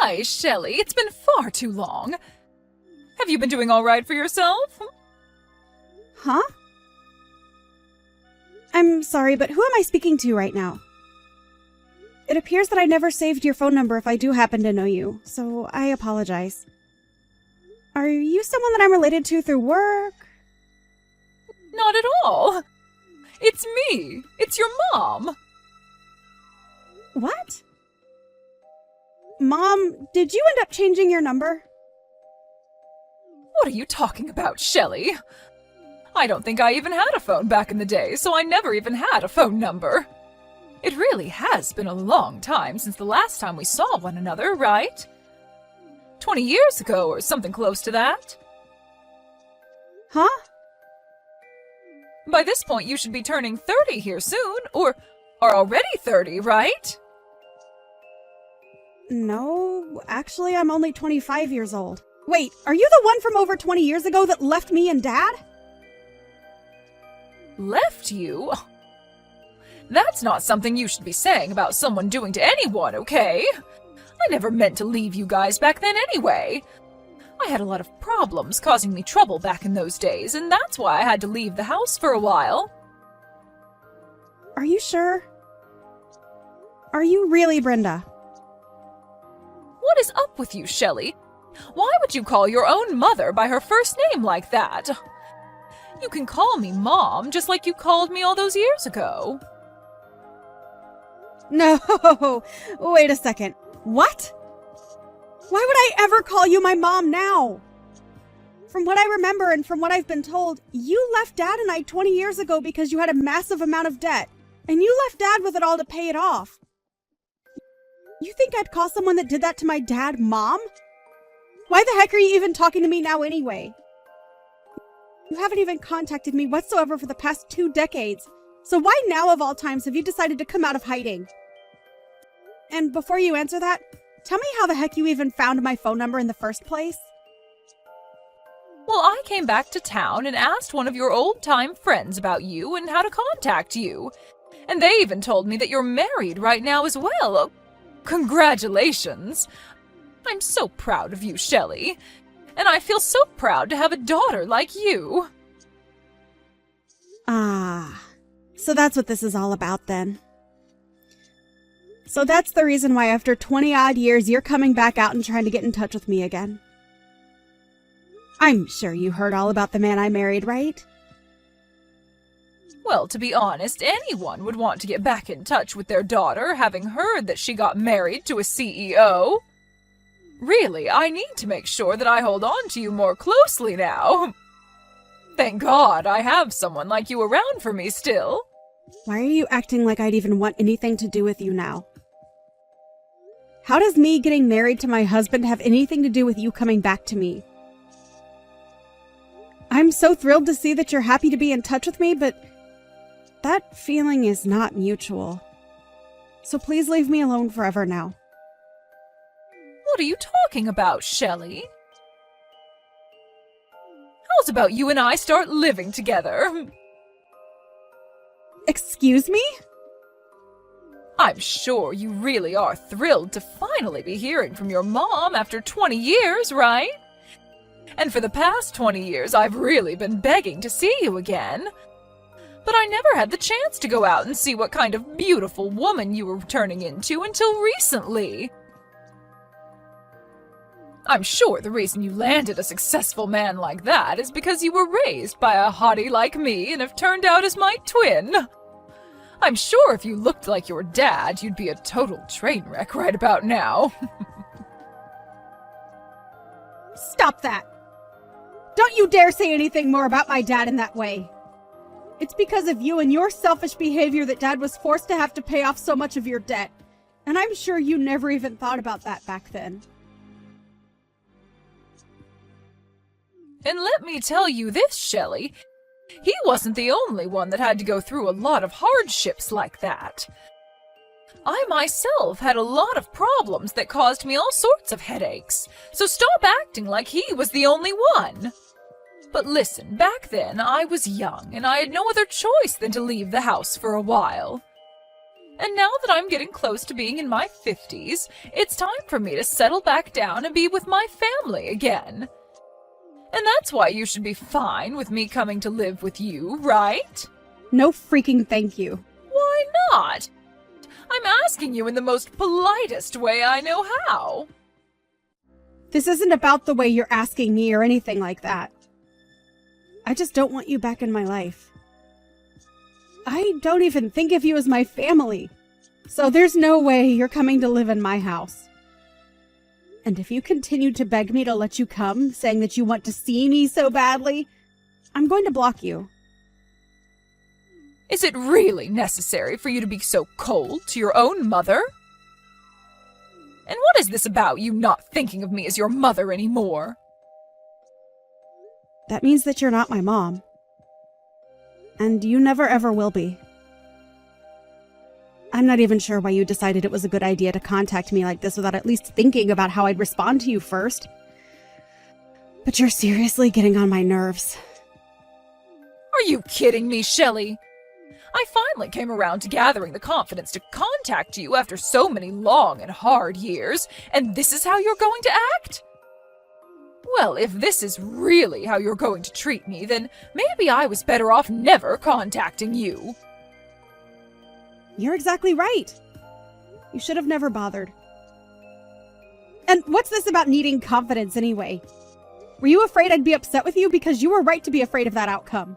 Hi, Shelley. It's been far too long. Have you been doing all right for yourself? Huh? I'm sorry, but who am I speaking to right now? It appears that I never saved your phone number if I do happen to know you, so I apologize. Are you someone that I'm related to through work? Not at all. It's me. It's your mom. What? Mom, did you end up changing your number? What are you talking about, Shelley? I don't think I even had a phone back in the day, so I never even had a phone number. It really has been a long time since the last time we saw one another, right? 20 years ago or something close to that. Huh? By this point, you should be turning 30 here soon, or are already 30, right? No, actually, I'm only 25 years old. Wait, are you the one from over 20 years ago that left me and Dad? Left you? That's not something you should be saying about someone doing to anyone, okay? I never meant to leave you guys back then anyway. I had a lot of problems causing me trouble back in those days, and that's why I had to leave the house for a while. Are you sure? Are you really Brenda? What is up with you, Shelley? Why would you call your own mother by her first name like that? You can call me Mom, just like you called me all those years ago. No, wait a second. What? Why would I ever call you my mom now? From what I remember and from what I've been told, you left Dad and I 20 years ago because you had a massive amount of debt, and you left Dad with it all to pay it off. You think I'd call someone that did that to my dad Mom? Why the heck are you even talking to me now anyway? You haven't even contacted me whatsoever for the past 2 decades, so why now of all times have you decided to come out of hiding? And before you answer that, tell me how the heck you even found my phone number in the first place? Well, I came back to town and asked one of your old-time friends about you and how to contact you. And they even told me that you're married right now as well. Congratulations! I'm so proud of you, Shelley. And I feel so proud to have a daughter like you. Ah, so that's what this is all about then. So that's the reason why after 20-odd years you're coming back out and trying to get in touch with me again. I'm sure you heard all about the man I married, right? Well, to be honest, anyone would want to get back in touch with their daughter, having heard that she got married to a CEO. Really, I need to make sure that I hold on to you more closely now. Thank God I have someone like you around for me still. Why are you acting like I'd even want anything to do with you now? How does me getting married to my husband have anything to do with you coming back to me? I'm so thrilled to see that you're happy to be in touch with me, but that feeling is not mutual. So please leave me alone forever now. What are you talking about, Shelley? How's about you and I start living together? Excuse me? I'm sure you really are thrilled to finally be hearing from your mom after 20 years, right? And for the past 20 years, I've really been begging to see you again. But I never had the chance to go out and see what kind of beautiful woman you were turning into until recently. I'm sure the reason you landed a successful man like that is because you were raised by a hottie like me and have turned out as my twin. I'm sure if you looked like your dad, you'd be a total train wreck right about now. Stop that! Don't you dare say anything more about my dad in that way. It's because of you and your selfish behavior that Dad was forced to have to pay off so much of your debt. And I'm sure you never even thought about that back then. And let me tell you this, Shelley. He wasn't the only one that had to go through a lot of hardships like that. I myself had a lot of problems that caused me all sorts of headaches, so stop acting like he was the only one. But listen, back then I was young and I had no other choice than to leave the house for a while. And now that I'm getting close to being in my 50s, it's time for me to settle back down and be with my family again. And that's why you should be fine with me coming to live with you, right? No freaking thank you. Why not? I'm asking you in the most politest way I know how. This isn't about the way you're asking me or anything like that. I just don't want you back in my life. I don't even think of you as my family. So there's no way you're coming to live in my house. And if you continue to beg me to let you come, saying that you want to see me so badly, I'm going to block you. Is it really necessary for you to be so cold to your own mother? And what is this about you not thinking of me as your mother anymore? That means that you're not my mom. And you never ever will be. I'm not even sure why you decided it was a good idea to contact me like this without at least thinking about how I'd respond to you first. But you're seriously getting on my nerves. Are you kidding me, Shelley? I finally came around to gathering the confidence to contact you after so many long and hard years, and this is how you're going to act? Well, if this is really how you're going to treat me, then maybe I was better off never contacting you. You're exactly right. You should have never bothered. And what's this about needing confidence anyway? Were you afraid I'd be upset with you? Because you were right to be afraid of that outcome.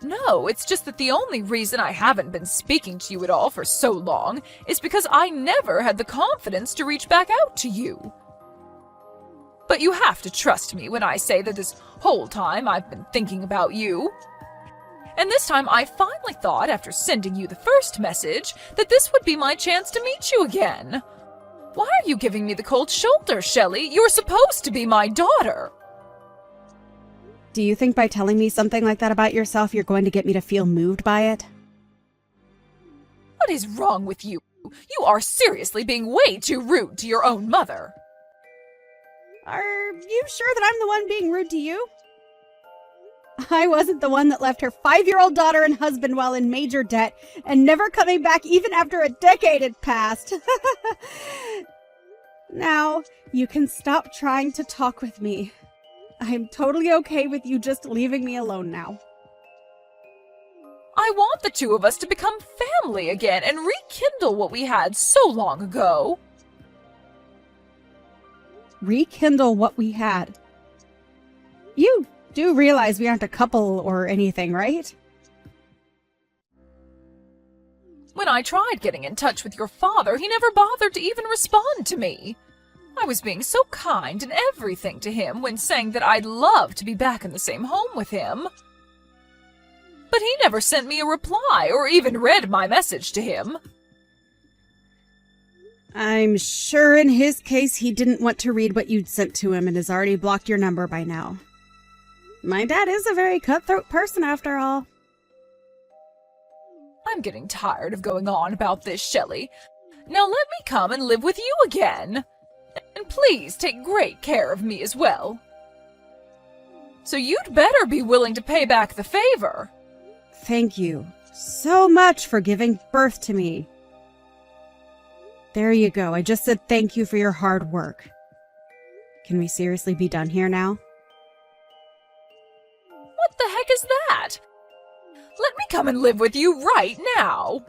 No, it's just that the only reason I haven't been speaking to you at all for so long is because I never had the confidence to reach back out to you. But you have to trust me when I say that this whole time I've been thinking about you. And this time I finally thought, after sending you the first message, that this would be my chance to meet you again. Why are you giving me the cold shoulder, Shelley? You're supposed to be my daughter. Do you think by telling me something like that about yourself, you're going to get me to feel moved by it? What is wrong with you? You are seriously being way too rude to your own mother. Are you sure that I'm the one being rude to you? I wasn't the one that left her 5-year-old daughter and husband while in major debt and never coming back even after a decade had passed. Now, you can stop trying to talk with me. I'm totally okay with you just leaving me alone now. I want the two of us to become family again and rekindle what we had so long ago. Rekindle what we had? You do realize we aren't a couple or anything, right? When I tried getting in touch with your father, he never bothered to even respond to me. I was being so kind and everything to him when saying that I'd love to be back in the same home with him. But he never sent me a reply or even read my message to him. I'm sure in his case he didn't want to read what you'd sent to him and has already blocked your number by now. My dad is a very cutthroat person after all. I'm getting tired of going on about this, Shelley. Now let me come and live with you again. And please take great care of me as well. So you'd better be willing to pay back the favor. Thank you so much for giving birth to me. There you go. I just said thank you for your hard work. Can we seriously be done here now? What the heck is that? Let me come and live with you right now.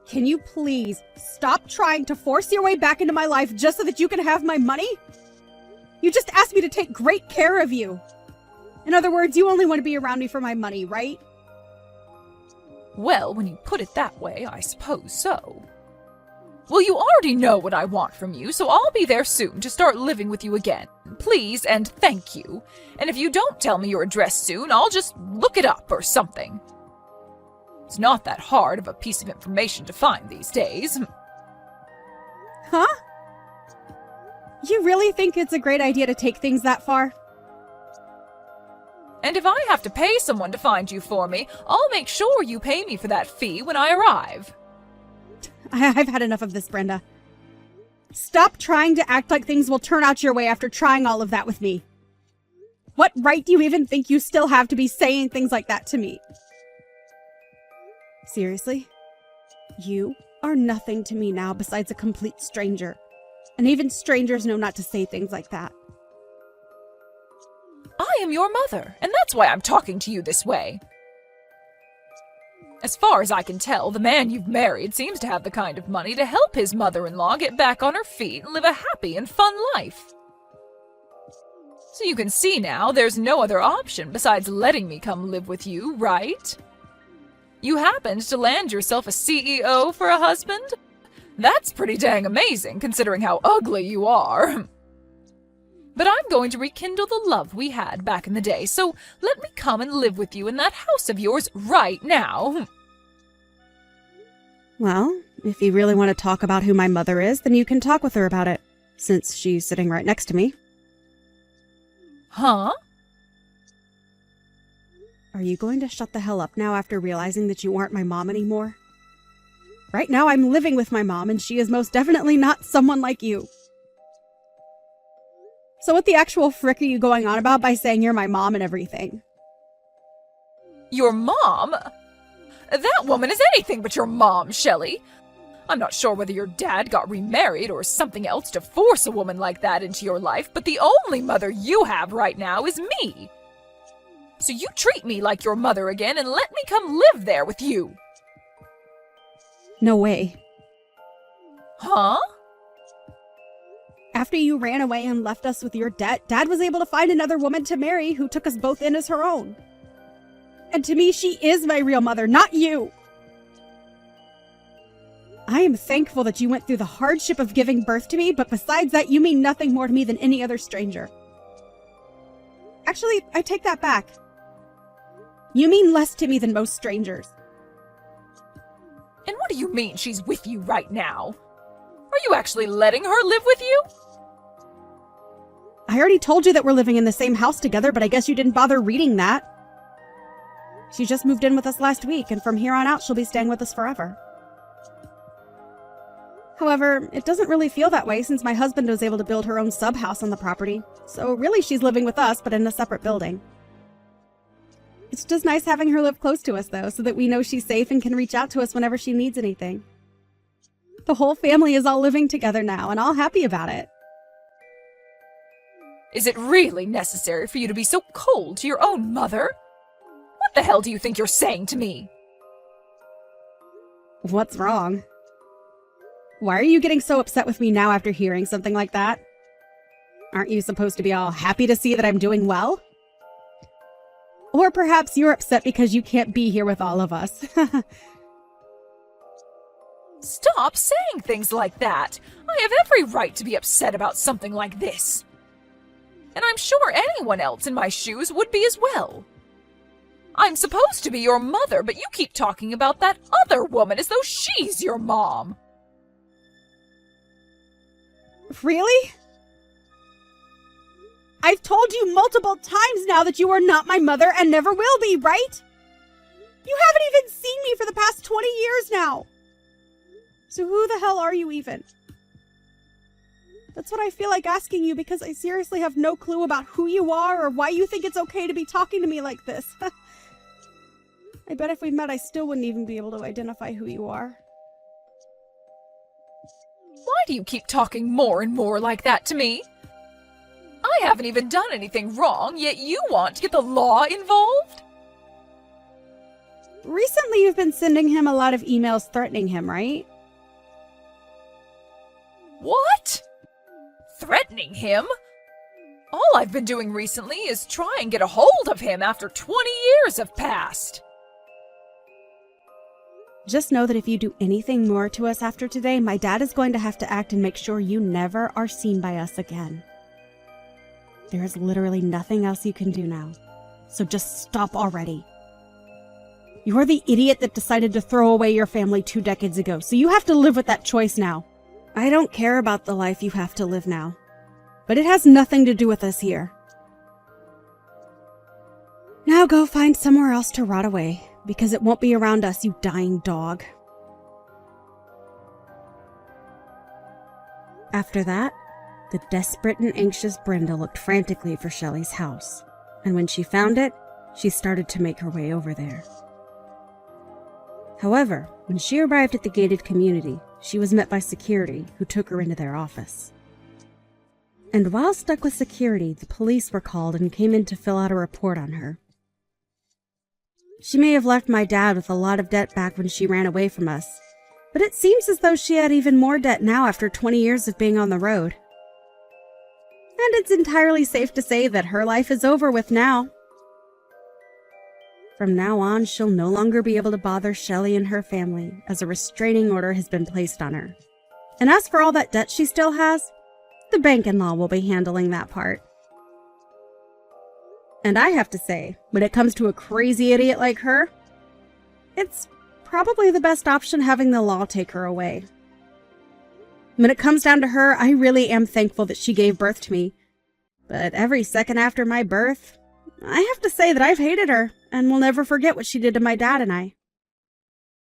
Can you please stop trying to force your way back into my life just so that you can have my money? You just asked me to take great care of you. In other words, you only want to be around me for my money, right? Well, when you put it that way, I suppose so. Well, you already know what I want from you, so I'll be there soon to start living with you again. Please and thank you. And if you don't tell me your address soon, I'll just look it up or something. It's not that hard of a piece of information to find these days. Huh? You really think it's a great idea to take things that far? And if I have to pay someone to find you for me, I'll make sure you pay me for that fee when I arrive. I've had enough of this, Brenda. Stop trying to act like things will turn out your way after trying all of that with me. What right do you even think you still have to be saying things like that to me? Seriously? You are nothing to me now besides a complete stranger. And even strangers know not to say things like that. I am your mother, and that's why I'm talking to you this way. As far as I can tell, the man you've married seems to have the kind of money to help his mother-in-law get back on her feet and live a happy and fun life. So you can see now there's no other option besides letting me come live with you, right? You happened to land yourself a CEO for a husband? That's pretty dang amazing, considering how ugly you are. But I'm going to rekindle the love we had back in the day, so let me come and live with you in that house of yours right now. Well, if you really want to talk about who my mother is, then you can talk with her about it, since she's sitting right next to me. Huh? Are you going to shut the hell up now after realizing that you aren't my mom anymore? Right now I'm living with my mom, and she is most definitely not someone like you. So what the actual frick are you going on about by saying you're my mom and everything? Your mom? That woman is anything but your mom, Shelley. I'm not sure whether your dad got remarried or something else to force a woman like that into your life, but the only mother you have right now is me. So you treat me like your mother again and let me come live there with you. No way. Huh? After you ran away and left us with your debt, Dad was able to find another woman to marry who took us both in as her own. And to me, she is my real mother, not you. I am thankful that you went through the hardship of giving birth to me, but besides that, you mean nothing more to me than any other stranger. Actually, I take that back. You mean less to me than most strangers. And what do you mean she's with you right now? Are you actually letting her live with you? I already told you that we're living in the same house together, but I guess you didn't bother reading that. She just moved in with us last week, and from here on out, she'll be staying with us forever. However, it doesn't really feel that way since my husband was able to build her own sub-house on the property. So really, she's living with us, but in a separate building. It's just nice having her live close to us, though, so that we know she's safe and can reach out to us whenever she needs anything. The whole family is all living together now, and all happy about it. Is it really necessary for you to be so cold to your own mother? What the hell do you think you're saying to me? What's wrong? Why are you getting so upset with me now after hearing something like that? Aren't you supposed to be all happy to see that I'm doing well? Or perhaps you're upset because you can't be here with all of us. Stop saying things like that. I have every right to be upset about something like this. And I'm sure anyone else in my shoes would be as well. I'm supposed to be your mother, but you keep talking about that other woman as though she's your mom. Really? I've told you multiple times now that you are not my mother and never will be, right? You haven't even seen me for the past 20 years now. So who the hell are you even? That's what I feel like asking you because I seriously have no clue about who you are or why you think it's okay to be talking to me like this. I bet if we met, I still wouldn't even be able to identify who you are. Why do you keep talking more and more like that to me? I haven't even done anything wrong, yet you want to get the law involved? Recently, you've been sending him a lot of emails threatening him, right? What? Threatening him? All I've been doing recently is try and get a hold of him after 20 years have passed. Just know that if you do anything more to us after today, my dad is going to have to act and make sure you never are seen by us again. There is literally nothing else you can do now. So just stop already. You're the idiot that decided to throw away your family 2 decades ago, so you have to live with that choice now. I don't care about the life you have to live now, but it has nothing to do with us here. Now go find somewhere else to rot away, because it won't be around us, you dying dog. After that, the desperate and anxious Brenda looked frantically for Shelley's house, and when she found it, she started to make her way over there. However, when she arrived at the gated community, she was met by security, who took her into their office. And while stuck with security, the police were called and came in to fill out a report on her. She may have left my dad with a lot of debt back when she ran away from us, but it seems as though she had even more debt now after 20 years of being on the road. And it's entirely safe to say that her life is over with now. From now on, she'll no longer be able to bother Shelley and her family, as a restraining order has been placed on her. And as for all that debt she still has, the bank-in-law will be handling that part. And I have to say, when it comes to a crazy idiot like her, it's probably the best option having the law take her away. When it comes down to her, I really am thankful that she gave birth to me. But every second after my birth, I have to say that I've hated her and will never forget what she did to my dad and I.